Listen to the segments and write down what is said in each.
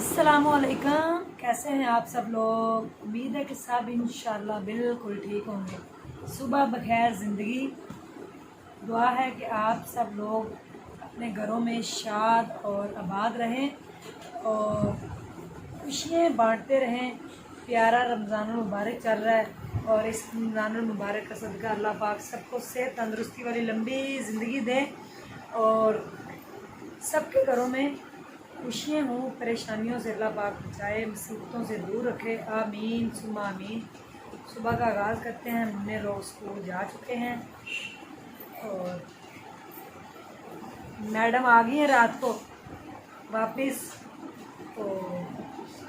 अस्सलामुअलैकुम, कैसे हैं आप सब लोग। उम्मीद है कि सब इंशाल्लाह बिल्कुल ठीक होंगे। सुबह बखैर ज़िंदगी। दुआ है कि आप सब लोग अपने घरों में शाद और आबाद रहें और खुशियाँ बांटते रहें। प्यारा रमज़ान मुबारक चल रहा है और इस रमज़ान मुबारक का सदका अल्लाह पाक सबको सेहत तंदुरुस्ती वाली लंबी ज़िंदगी दे और सबके घरों में खुशियाँ हों, परेशानियों से अल्लाह पाक बचाए, मुसीबतों से दूर रखे। आमीन सुम्मा आमीन। सुबह का आगाज़ करते हैं। हमने लोग स्कूल जा चुके हैं और मैडम आ गई हैं रात को वापस, तो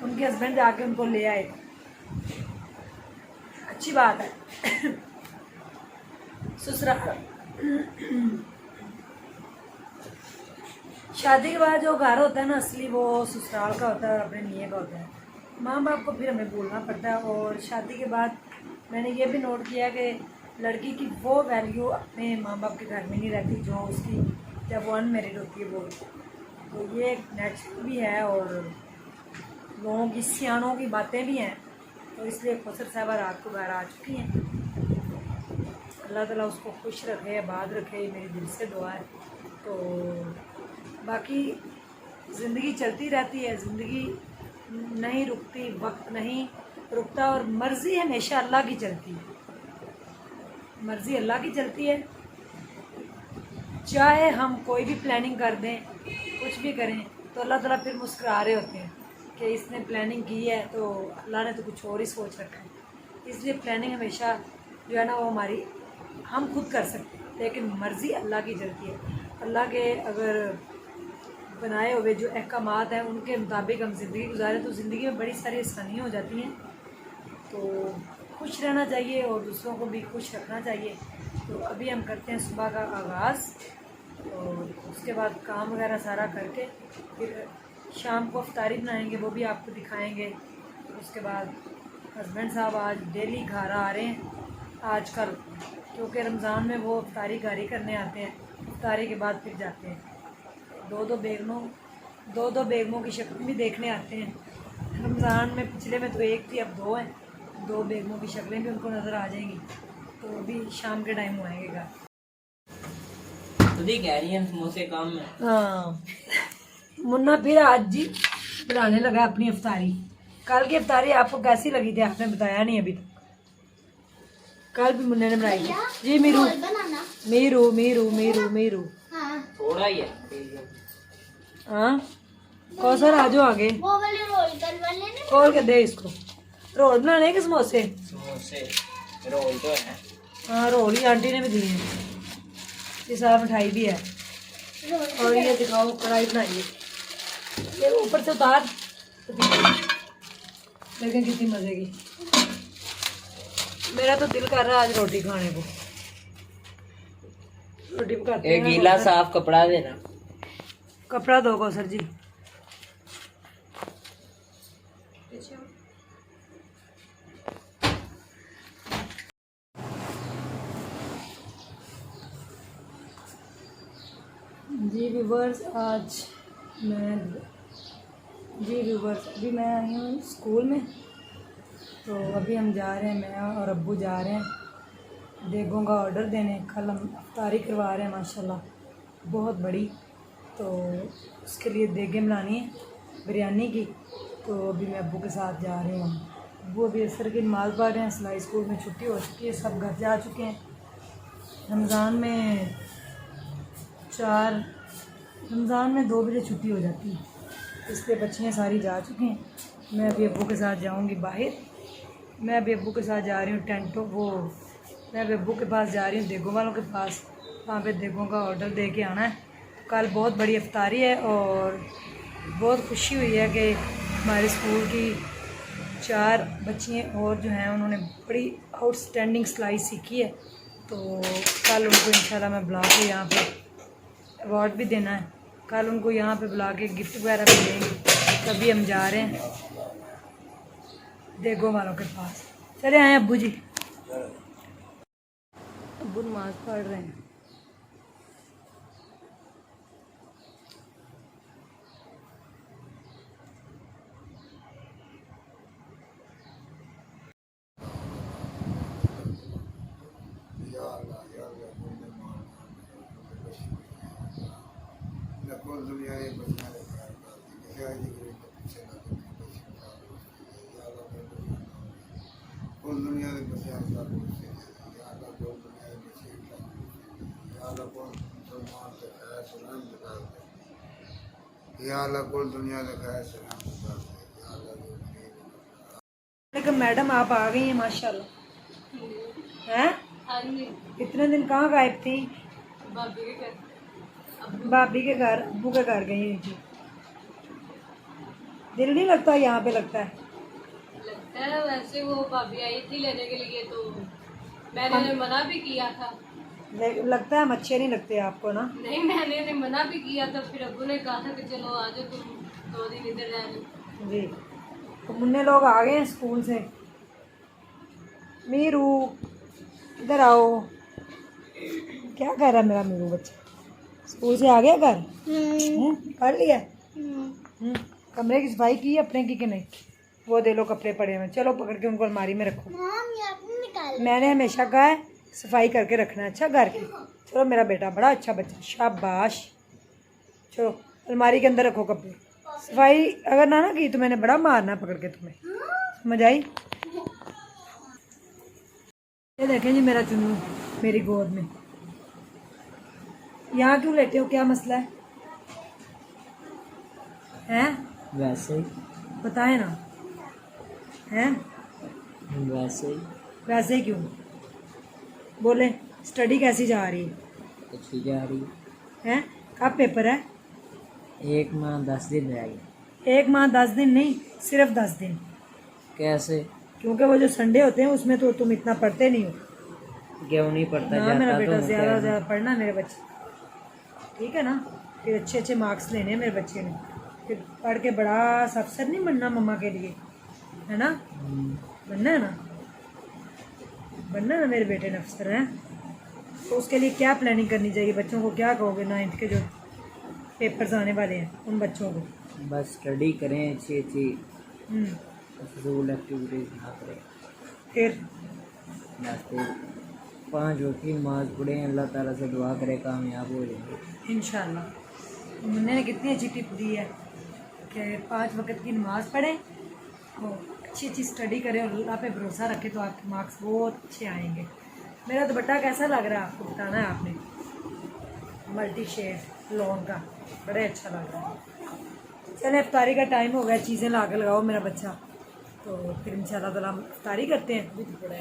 उनके हस्बैंड जाके उनको ले आए। अच्छी बात है। ससुराल शादी के बाद जो घर होता है ना असली, वो ससुराल का होता है और अपने मियाँ का होता है। माँ बाप को फिर हमें बोलना पड़ता है। और शादी के बाद मैंने ये भी नोट किया कि लड़की की वो वैल्यू अपने माँ बाप के घर में नहीं रहती जो उसकी जब वो अनमेरिड होती है वो। तो ये नेचुरल भी है और लोगों की सियानों की बातें भी हैं। तो इसलिए खुसर साहबा रात को घर आ चुकी हैं। अल्लाह ताला उसको खुश रखे, आबाद रखे, मेरी दिल से दुआ है। तो बाकी ज़िंदगी चलती रहती है, ज़िंदगी नहीं रुकती, वक्त नहीं रुकता और मर्ज़ी हमेशा अल्लाह की चलती है। मर्ज़ी अल्लाह की चलती है। चाहे हम कोई भी प्लानिंग कर दें, कुछ भी करें, तो अल्लाह ताला फिर मुस्कुरा रहे होते हैं कि इसने प्लानिंग की है तो अल्लाह ने तो कुछ और ही सोच रखा है। इसलिए प्लानिंग हमेशा जो है ना वो हमारी हम खुद कर सकते हैं, लेकिन मर्ज़ी अल्लाह की चलती है। अल्लाह के अगर बनाए हुए जो अहकामात हैं उनके मुताबिक हम ज़िंदगी गुजारें तो ज़िंदगी में बड़ी सारी आसानियाँ हो जाती हैं। तो खुश रहना चाहिए और दूसरों को भी खुश रखना चाहिए। तो अभी हम करते हैं सुबह का आगाज़ और उसके बाद काम वगैरह सारा करके फिर शाम को इफ्तारी बनाएंगे, वो भी आपको दिखाएंगे। उसके बाद हस्बैंड साहब आज डेली घर आ रहे हैं आजकल, क्योंकि रमज़ान में वो इफ्तारी घर ही करने आते हैं। इफ्तारी के बाद फिर जाते हैं। दो बेगमों की शक्ल भी देखने आते हैं। रमज़ान में पिछले में तो एक थी, अब दो हैं। दो बेगमों की शक्लें भी उनको नज़र आ जाएंगी। तो अभी शाम के टाइम वो आएंगे घर। कह रही है समोसे काम में। हाँ, मुन्ना फिर आज जी बनाने लगा अपनी इफ्तारी। कल की इफ्तारी आपको कैसी लगी थी? आपने बताया नहीं अभी तक। कल भी मुन्ने ने बनाई थी जी। मीरू मीरू मीरू मीरू मीरू थोड़ा ही है। हाँ कौसर आ जाओ आगे। वो वाले रोल कर वाले ने खोल के दे इसको। रोल बनाने के समोसे? समोसे रोल तो है। हाँ रोल ही आंटी ने भी दिए हैं। ये सारा मिठाई भी है। और ये दिखाओ कढ़ाई बनाई है। ये ऊपर से उतार तो लेकिन कितनी मजे की। मेरा तो दिल कर रहा है आज रोटी खाने को। रोटी पकाते हैं। एक गीला साफ कपड़ा देना। कपड़ा दो कौसर जी। जी व्यूवर्स अभी मैं आई हूँ स्कूल में। तो अभी हम जा रहे हैं, मैं और अब्बू जा रहे हैं देगों का ऑर्डर देने। कल हम इफ्तारी करवा रहे हैं माशाल्लाह बहुत बड़ी। तो उसके लिए देगें बनानी है बिरयानी की। तो अभी मैं अब्बू के साथ जा रही हूँ। अब्बू अभी असर की नमाज़ पढ़ रहे हैं। सिलाई स्कूल में छुट्टी हो चुकी है, सब घर जा चुके हैं। रमज़ान में 2 बजे छुट्टी हो जाती है, इसलिए बच्चियाँ सारी जा चुकी हैं। मैं अभी अब्बू के साथ जाऊंगी बाहर। मैं अभी अब्बू के साथ जा रही हूँ मैं अभी अब्बू के पास जा रही हूँ देगों वालों के पास। वहाँ पे देगों का ऑर्डर दे के आना है। कल बहुत बड़ी इफ्तारी है और बहुत खुशी हुई है कि हमारे स्कूल की 4 बच्चियाँ और जो हैं उन्होंने बड़ी आउटस्टैंडिंग सिलाई सीखी है। तो कल उनको इंशाल्लाह मैं बुला के यहाँ पे अवार्ड भी देना है। कल उनको यहाँ पे बुला के गिफ्ट वगैरह भी देंगे। तभी हम जा रहे हैं देगों वालों के पास। चले आए अब्बू जी। अब्बू नमाज पढ़ रहे हैं। कुल दुनिया के बच्चे आसपास पूछते हैं या अल्लाह कुल दुनिया के बच्चे या अल्लाह कुल मुसलमान से खैर सलाम दिखा दे या अल्लाह कुल दुनिया के खैर सलाम दिखा दे या अल्लाह जो गरीब लेकिन मैडम आप आ गई हैं माशाल्लाह। हैं इतने दिन कहाँ गायब थी? भाभी के घर, अब्बू के घर गई हुई थी। दिल नहीं लगता यहाँ पे? लगता है वैसे वो भाभी आई थी लेने के लिए तो मैंने मना भी किया था। लगता है हम अच्छे नहीं लगते आपको ना? नहीं, मैंने मना भी किया था, फिर अब्बू ने कहा था कि चलो आ जाओ तुम 2 दिन इधर रह लो। जी तो मुन्ने लोग आ गए हैं स्कूल से। मीरू इधर आओ। क्या कर रहा है मेरा मीरू बच्चा? स्कूल से आ गया घर? पढ़ लिया? कमरे की सफाई की अपने की कि नहीं? वो दे लो कपड़े पड़े हुए, चलो पकड़ के उनको अलमारी में रखो। मैंने हमेशा कहा है सफाई करके रखना अच्छा घर की। चलो मेरा बेटा बड़ा अच्छा बच्चा, शाबाश। चलो अलमारी के अंदर रखो कपड़े। सफाई अगर ना की तो मैंने बड़ा मारना पकड़ के तुम्हें, समझ आई? ये देखें जी मेरा चुन्नू मेरी गोद में। यहाँ क्यों लेटे हो, क्या मसला है? हैं? वैसे ही। बताए ना। हैं? वैसे ही। वैसे ही क्यों? बोले स्टडी कैसी जा रही है? अच्छी जा रही हैं? कब पेपर है? 1 माह 10 दिन रह गए। 1 माह 10 दिन नहीं, सिर्फ 10 दिन। कैसे? क्योंकि वो जो संडे होते हैं उसमें तो तुम इतना पढ़ते नहीं हो। क्यों नहीं पढ़ता? ना मेरा जाता बेटा तो ज़्यादा ज़्यादा पढ़ना मेरे बच्चे, ठीक है ना? फिर अच्छे अच्छे मार्क्स लेने हैं मेरे बच्चे ने, फिर पढ़ के बड़ा अफसर नहीं बनना मम्मा के लिए, है ना? बनना है ना? बनना है ना मेरे बेटे ने अफसर, हैं? तो उसके लिए क्या प्लानिंग करनी चाहिए? बच्चों को क्या कहोगे 9th के जो पेपर्स आने वाले हैं उन बच्चों को? बस स्टडी करें अच्छी अच्छी, हम्म, फिजूल एक्टिविटीज ना करें। फिर बस 5 वक्त की नमाज पढ़ें, अल्लाह ताला से दुआ करें कामयाब हो जाएंगे इंशाल्लाह। मैंने कितनी अच्छी टिप दी है कि 5 वक्त की नमाज़ पढ़ें और अच्छी अच्छी स्टडी करें और अल्लाह पे भरोसा रखें तो आपके मार्क्स बहुत अच्छे आएंगे। मेरा दुपट्टा कैसा लग रहा है आपको बताना है आपने? मल्टी शेड लॉन का, बड़े अच्छा लग रहा है। चले इफ्तारी का टाइम हो गया, चीज़ें ला के लगाओ मेरा बच्चा, तो फिर इंशाल्लाह ताला इफ्तारी करते हैं,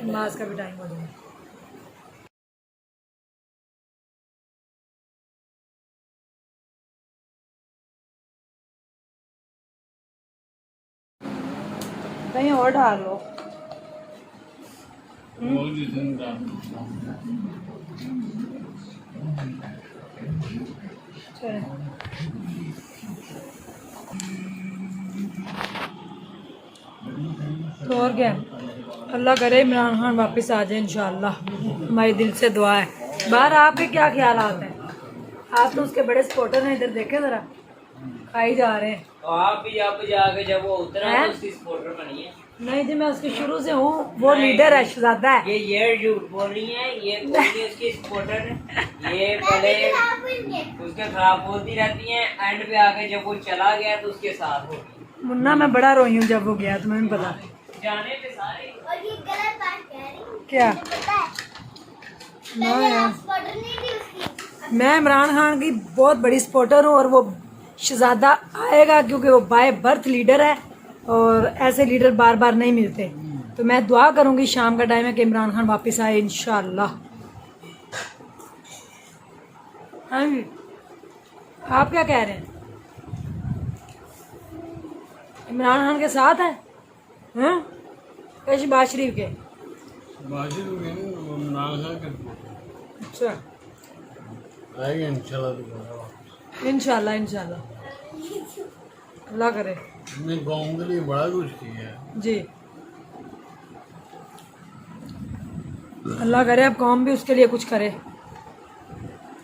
नमाज का भी टाइम हो जाएगा। कहीं और डाल लो। चलो तो और क्या, अल्लाह करे इमरान खान वापस आ जाए इंशाल्लाह, हमारी दिल से दुआ है। बाहर आपके क्या ख्याल आते हैं? आप तो उसके बड़े सपोर्टर हैं, इधर देखे ज़रा खाई जा रहे हैं। तो आप भी अब जाके जब वो उतरा तो उसकी सपोर्टर बनी है? नहीं जी, मैं उसके शुरू से हूँ, वो लीडर है, शहजादा है। ये झूठ बोल रही है, ये कोई नहीं उसकी सपोर्टर है। ये पहले उसके खिलाफ बोलती रहती है, एंड पे आके जब वो चला गया तो उसके साथ हो गई। मुन्ना मैं बड़ा रोई हूँ जब वो गया, तुम्हें भी पता जाने पे सारे। और ये गलत बात कह रही हूँ, क्या? पता है ना पहले यार, सपोर्टर नहीं थी उसकी। मैं इमरान खान की बहुत बड़ी सपोर्टर हूँ और वो शहजादा आएगा क्योंकि वो बाय बर्थ लीडर है और ऐसे लीडर बार बार नहीं मिलते। तो मैं दुआ करूंगी, शाम का टाइम है, कि इमरान खान वापस आए इंशाल्लाह। हाँ जी, आप क्या कह रहे हैं? इमरान खान के साथ है? हैं? शहबाज शरीफ के? अच्छा, आएगा इंशाल्लाह। इंशाल्लाह इंशाल्लाह, अल्लाह करे। हमने गाँव के लिए बड़ा कुछ किया है। जी, अल्लाह करे अब कौम भी उसके लिए कुछ करे,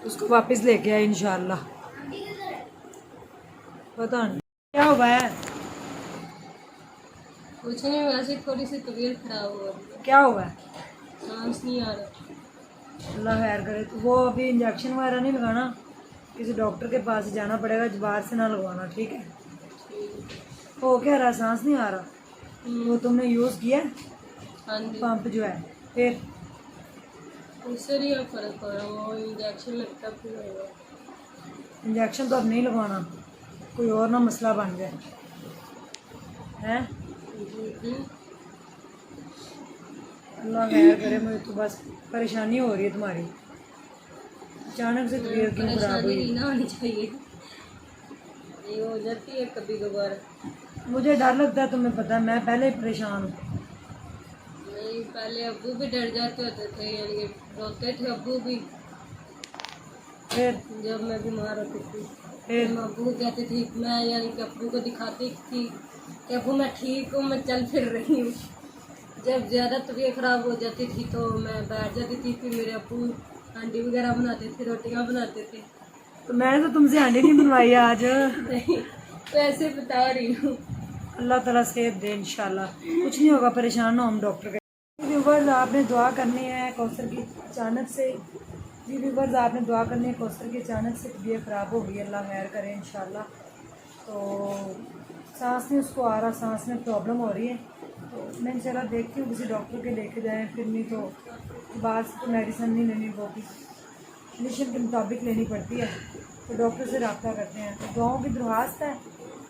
उसको वापस लेके आए इंशाल्लाह। पता नहीं क्या हुआ है। कुछ नहीं, वैसे थोड़ी सी तबीयत खराब हो रही है, क्या हुआ है? सांस नहीं आ रहा। अल्लाह खैर करे। तो वो अभी इंजेक्शन वगैरह नहीं लगाना, किसी डॉक्टर के पास जाना पड़ेगा, बाहर से ना लगवाना, ठीक है? हो क्या रहा? सांस नहीं आ रहा? वो तुमने यूज़ किया? हाँ जी पंप जो है, फिर उससे नहीं अब फर्क पड़ रहा, वो इंजेक्शन लगता फिर होगा। इंजेक्शन तो अब नहीं लगवाना, कोई और ना मसला बन जाए हैं। अल्लाह खैर करे, मुझे तो बस परेशानी हो रही है तुम्हारी, अचानक से तबीयत क्यों खराब परेशानी हुई। नहीं ना होनी चाहिए, ये हो जाती है कभी कभार। मुझे डर लगता है, तुम्हें पता है मैं पहले ही परेशान हूँ। नहीं पहले अब्बू भी डर जाते होते थे, यानी कि रोते थे अब्बू भी फिर जब मैं बीमार होती थी। फिर मैं अब्बू को कहती थी, मैं यानी कि अब्बू को दिखाती थी कि अब्बू मैं ठीक हूँ, मैं चल फिर रही हूँ। जब ज़्यादा तबीयत ख़राब हो जाती थी तो मैं बैठ जाती थी, फिर मेरे अब्बू हांडी वगैरह बनाते थे, रोटियाँ बनाते थे। तो मैंने तो तुमसे हांडी नहीं बनवाई आज। नहीं तो ऐसे बता रही हूँ। अल्लाह ताला सेहत दे इंशाल्लाह, कुछ नहीं होगा, परेशान हो हम डॉक्टर के। व्यूवर्स आपने दुआ करनी है कौसर की अचानक से, जी व्यूवर्स आपने दुआ करनी है कौसर की अचानक से तबीयत ख़राब हो गई, अल्लाह खैर करे इंशाल्लाह। तो सांस नहीं उसको आ रहा, सांस में प्रॉब्लम हो रही है, तो मैं इंशाल्लाह देखती हूँ किसी डॉक्टर के लेके जाएँ, फिर नहीं तो बाहर से तो मेडिसिन नहीं लेनी होगी, कंडीशन के मुताबिक लेनी पड़ती है, तो डॉक्टर से रब्ता करते हैं। तो दुआओं की दरख्वास्त है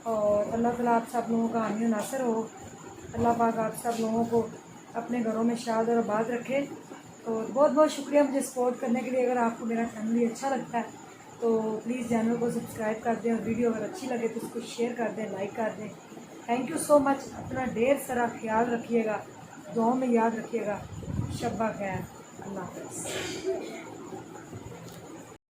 और अल्लाह ताला आप सब लोगों का हामी नासर हो, अल्लाह पाक आप सब लोगों को अपने घरों में शाद और आबाद रखे। तो बहुत बहुत शुक्रिया मुझे सपोर्ट करने के लिए। अगर आपको मेरा फैमिली अच्छा लगता है तो प्लीज़ चैनल को सब्सक्राइब कर दें और वीडियो अगर अच्छी लगे तो उसको शेयर कर दें, लाइक कर दें। Thank you so much. अपना ढेर सारा ख्याल रखिएगा, दुआओं में याद रखिएगा। शब्बा खैर, अल्लाह हाफ़िज़।